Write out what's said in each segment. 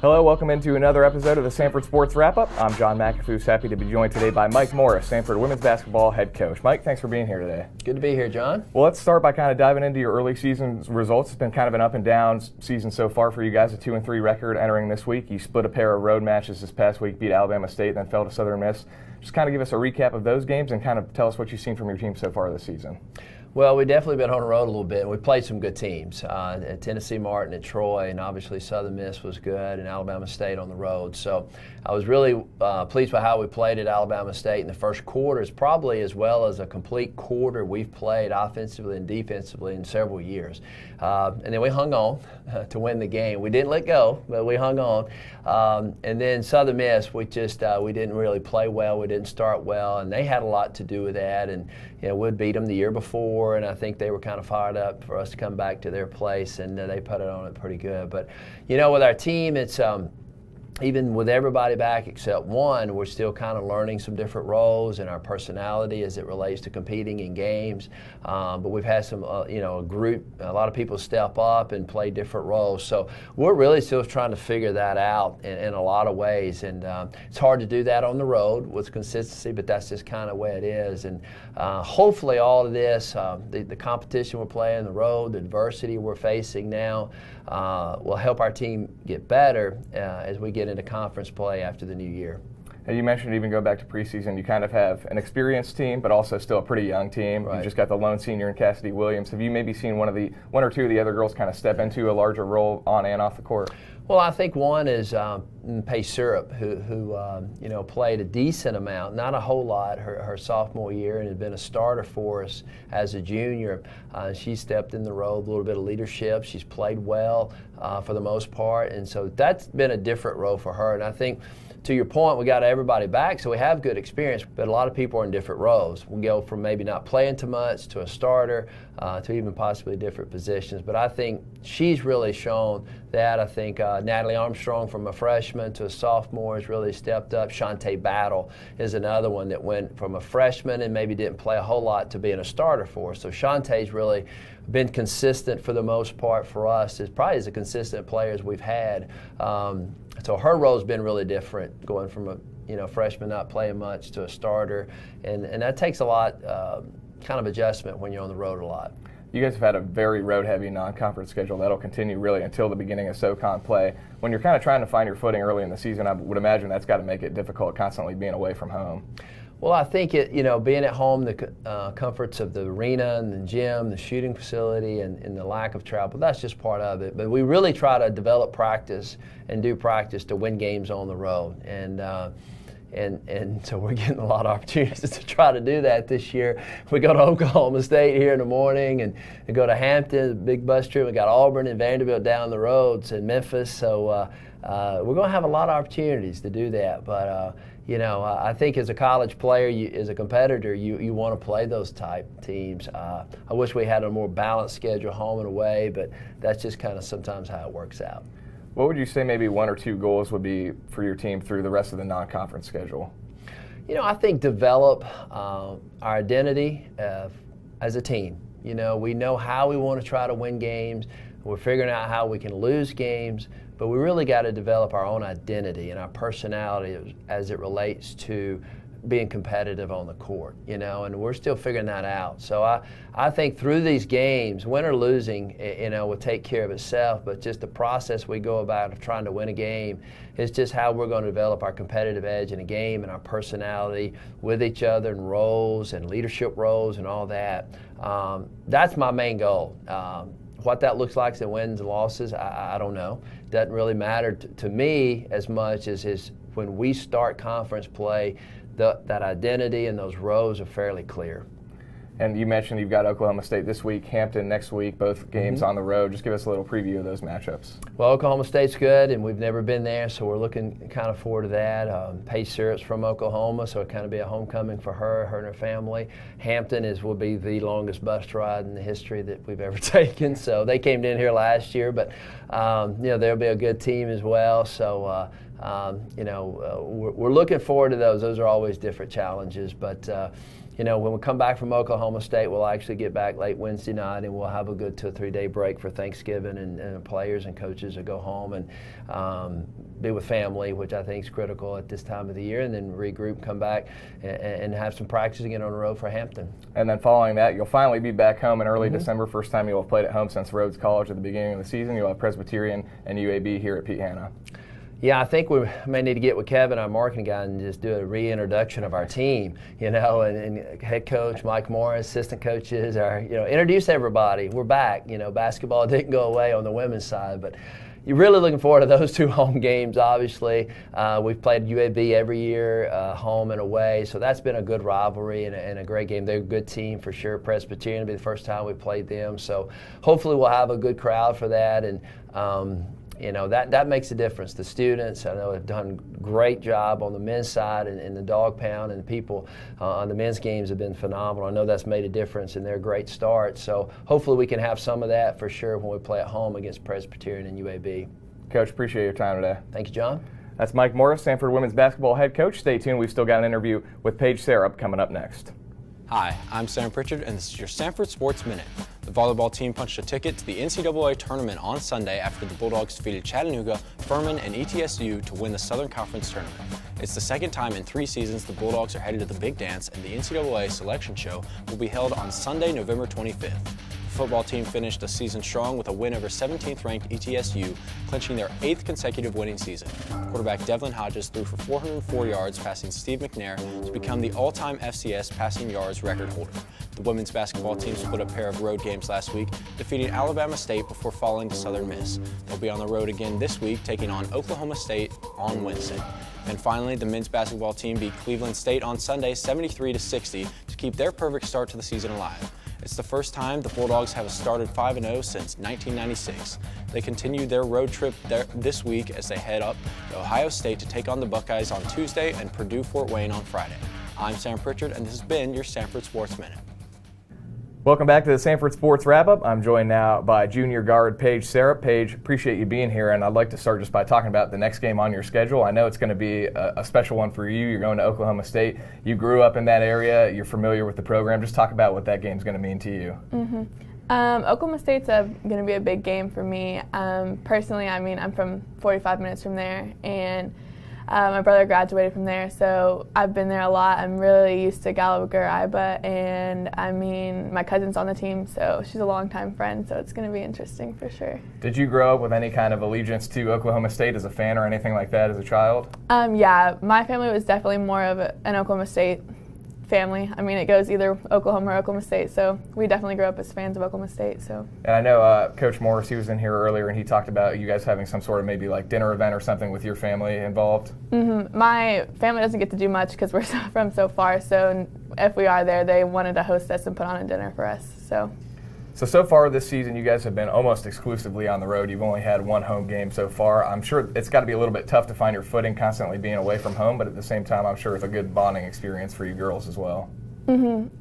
Hello, welcome into another episode of the Samford Sports Wrap-Up. I'm John McAfoos, happy to be joined today by Mike Morris, Samford women's basketball head coach. Mike, thanks for being here today. Good to be here, John. Well, let's start by kind of diving into your early season results. It's been kind of an up and down season so far for you guys, a 2-3 record entering this week. You split a pair of road matches this past week, beat Alabama State, then fell to Southern Miss. Just kind of give us a recap of those games and kind of tell us what you've seen from your team so far this season. Well, we've definitely been on the road a little bit, and we played some good teams. At Tennessee Martin, at Troy, and obviously Southern Miss was good, and Alabama State on the road. So I was really pleased with how we played at Alabama State in the first quarter. It's probably as well as a complete quarter we've played offensively and defensively in several years. And then we hung on to win the game. We didn't let go, but we hung on. And then Southern Miss, we didn't really play well. We didn't start well, and they had a lot to do with that. And we'd beat them the year before, and I think they were kind of fired up for us to come back to their place, and they put it on it pretty good. But with our team, it's even with everybody back except one, we're still kind of learning some different roles and our personality as it relates to competing in games. But we've had some, a lot of people step up and play different roles. So we're really still trying to figure that out in a lot of ways. And it's hard to do that on the road with consistency, but that's just kind of the way it is. And hopefully all of this, the competition we're playing, the road, the adversity we're facing now, will help our team get better as we get into conference play after the new year. And you mentioned even going back to preseason, you kind of have an experienced team, but also still a pretty young team. Right. You just got the lone senior in Cassidy Williams. Have you maybe seen one or two of the other girls kind of step into a larger role on and off the court? Well, I think one is Paige Syrup, who played a decent amount, not a whole lot, her sophomore year, and had been a starter for us as a junior. She stepped in the role, a little bit of leadership. She's played well for the most part, and so that's been a different role for her. And I think, to your point, we got everybody back, so we have good experience, but a lot of people are in different roles. We go from maybe not playing too much to a starter to even possibly different positions. But I think she's really shown that. I think Natalie Armstrong, from a freshman to a sophomore, has really stepped up. Shantae Battle is another one that went from a freshman and maybe didn't play a whole lot to being a starter for us. So Shantae's really been consistent for the most part for us. Is probably as consistent player as we've had. So her role's been really different, going from a freshman not playing much to a starter, and that takes a lot kind of adjustment when you're on the road a lot. You guys have had a very road-heavy non-conference schedule that'll continue really until the beginning of SoCon play. When you're kind of trying to find your footing early in the season, I would imagine that's got to make it difficult constantly being away from home. Well, I think being at home, the comforts of the arena and the gym, the shooting facility, and the lack of travel, that's just part of it. But we really try to develop practice and do practice to win games on the road. And so we're getting a lot of opportunities to try to do that this year. We go to Oklahoma State here in the morning, and we go to Hampton, big bus trip. We got Auburn and Vanderbilt down the roads, and Memphis. So we're going to have a lot of opportunities to do that. But I think as a college player, as a competitor, you want to play those type teams. I wish we had a more balanced schedule, home and away, but that's just kind of sometimes how it works out. What would you say maybe one or two goals would be for your team through the rest of the non-conference schedule? I think develop our identity as a team. We know how we want to try to win games. We're figuring out how we can lose games, but we really got to develop our own identity and our personality as it relates to being competitive on the court, and we're still figuring that out. So I think through these games, win or losing, will take care of itself, but just the process we go about of trying to win a game is just how we're going to develop our competitive edge in a game and our personality with each other and roles and leadership roles and all that. That's my main goal. What that looks like in wins and losses, I don't know. Doesn't really matter to me as much as when we start conference play, that identity and those roles are fairly clear. And you mentioned you've got Oklahoma State this week, Hampton next week, both games on the road. Just give us a little preview of those matchups. Well, Oklahoma State's good, and we've never been there, so we're looking kind of forward to that. Paige Syrup's from Oklahoma, so it'll kind of be a homecoming for her and her family. Hampton will be the longest bus ride in the history that we've ever taken, so they came in here last year, but they'll be a good team as well. So we're looking forward to those. Those are always different challenges, but when we come back from Oklahoma State, we'll actually get back late Wednesday night, and we'll have a good 2 or 3 day break for Thanksgiving, and players and coaches will go home and be with family, which I think is critical at this time of the year, and then regroup, come back, and have some practice again on the road for Hampton. And then following that, you'll finally be back home in early December, first time you'll have played at home since Rhodes College at the beginning of the season. You'll have Presbyterian and UAB here at Pete Hanna. Yeah, I think we may need to get with Kevin, our marketing guy, and just do a reintroduction of our team, and head coach Mike Morris, assistant coaches, introduce everybody. We're back. Basketball didn't go away on the women's side, but you're really looking forward to those 2 home games, obviously. We've played UAB every year, home and away, so that's been a good rivalry and a great game. They're a good team for sure. Presbyterian will be the first time we played them, so hopefully we'll have a good crowd for that. And that makes a difference. The students, I know, have done a great job on the men's side and the dog pound, and the people on the men's games have been phenomenal. I know that's made a difference in their great start. So hopefully we can have some of that for sure when we play at home against Presbyterian and UAB. Coach, appreciate your time today. Thank you, John. That's Mike Morris, Samford women's basketball head coach. Stay tuned. We've still got an interview with Paige Sarup coming up next. Hi, I'm Sam Pritchard, and this is your Samford Sports Minute. The volleyball team punched a ticket to the NCAA tournament on Sunday after the Bulldogs defeated Chattanooga, Furman, and ETSU to win the Southern Conference tournament. It's the second time in 3 seasons the Bulldogs are headed to the Big Dance, and the NCAA selection show will be held on Sunday, November 25th. The football team finished the season strong with a win over 17th-ranked ETSU, clinching their 8th consecutive winning season. Quarterback Devlin Hodges threw for 404 yards, passing Steve McNair to become the all-time FCS passing yards record holder. The women's basketball team split a pair of road games last week, defeating Alabama State before falling to Southern Miss. They'll be on the road again this week, taking on Oklahoma State on Wednesday. And finally, the men's basketball team beat Cleveland State on Sunday 73-60 to keep their perfect start to the season alive. It's the first time the Bulldogs have started 5-0 since 1996. They continue their road trip this week as they head up to Ohio State to take on the Buckeyes on Tuesday and Purdue-Fort Wayne on Friday. I'm Sam Pritchard, and this has been your Samford Sports Minute. Welcome back to the Samford Sports Wrap-Up. I'm joined now by junior guard Paige Sarup. Paige, appreciate you being here, and I'd like to start just by talking about the next game on your schedule. I know it's going to be a special one for you. You're going to Oklahoma State. You grew up in that area. You're familiar with the program. Just talk about what that game's going to mean to you. Oklahoma State's going to be a big game for me. Personally, I'm from 45 minutes from there, and my brother graduated from there, so I've been there a lot. I'm really used to Gallagher, Iba, and my cousin's on the team, so she's a longtime friend, so it's going to be interesting for sure. Did you grow up with any kind of allegiance to Oklahoma State as a fan or anything like that as a child? Yeah, my family was definitely more of an Oklahoma State family. It goes either Oklahoma or Oklahoma State, so we definitely grew up as fans of Oklahoma State. So. And I know Coach Morris, he was in here earlier, and he talked about you guys having some sort of maybe like dinner event or something with your family involved. My family doesn't get to do much because we're from so far, so if we are there, they wanted to host us and put on a dinner for us. So far this season, you guys have been almost exclusively on the road. You've only had 1 home game so far. I'm sure it's got to be a little bit tough to find your footing constantly being away from home, but at the same time, I'm sure it's a good bonding experience for you girls as well.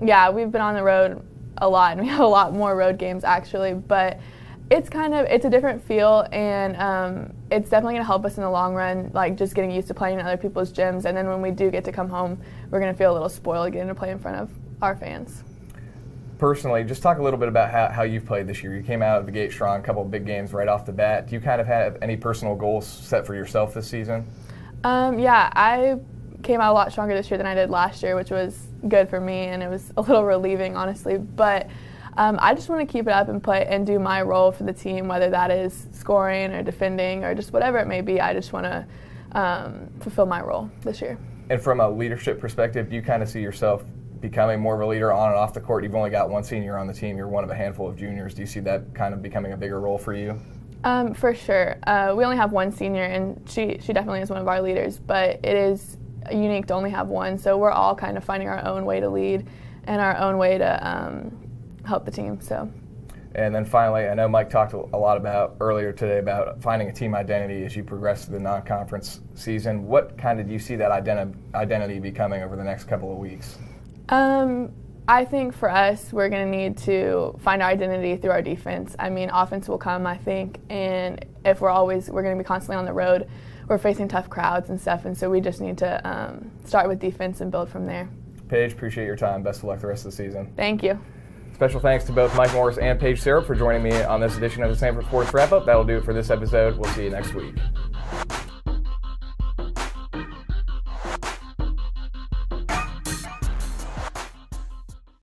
Yeah, we've been on the road a lot, and we have a lot more road games actually, but it's a different feel, and it's definitely going to help us in the long run, like just getting used to playing in other people's gyms, and then when we do get to come home, we're going to feel a little spoiled getting to play in front of our fans. Personally, just talk a little bit about how you've played this year. You came out of the gate strong, a couple of big games right off the bat. Do you kind of have any personal goals set for yourself this season? Yeah, I came out a lot stronger this year than I did last year, which was good for me, and it was a little relieving, honestly. But I just want to keep it up and play and do my role for the team, whether that is scoring or defending or just whatever it may be. I just want to fulfill my role this year. And from a leadership perspective, do you kind of see yourself becoming more of a leader on and off the court? You've only got 1 senior on the team. You're one of a handful of juniors. Do you see that kind of becoming a bigger role for you? For sure. We only have 1 senior, and she definitely is one of our leaders, but it is unique to only have 1, so we're all kind of finding our own way to lead and our own way to help the team. And then finally, I know Mike talked a lot about earlier today about finding a team identity as you progress through the non-conference season. What kind of do you see that identity becoming over the next couple of weeks? I think for us, we're going to need to find our identity through our defense. Offense will come, I think, and if we're going to be constantly on the road, we're facing tough crowds and stuff, and so we just need to start with defense and build from there. Paige, appreciate your time. Best of luck the rest of the season. Thank you. Special thanks to both Mike Morris and Paige Syrup for joining me on this edition of the Samford Sports Wrap-Up. That'll do it for this episode. We'll see you next week.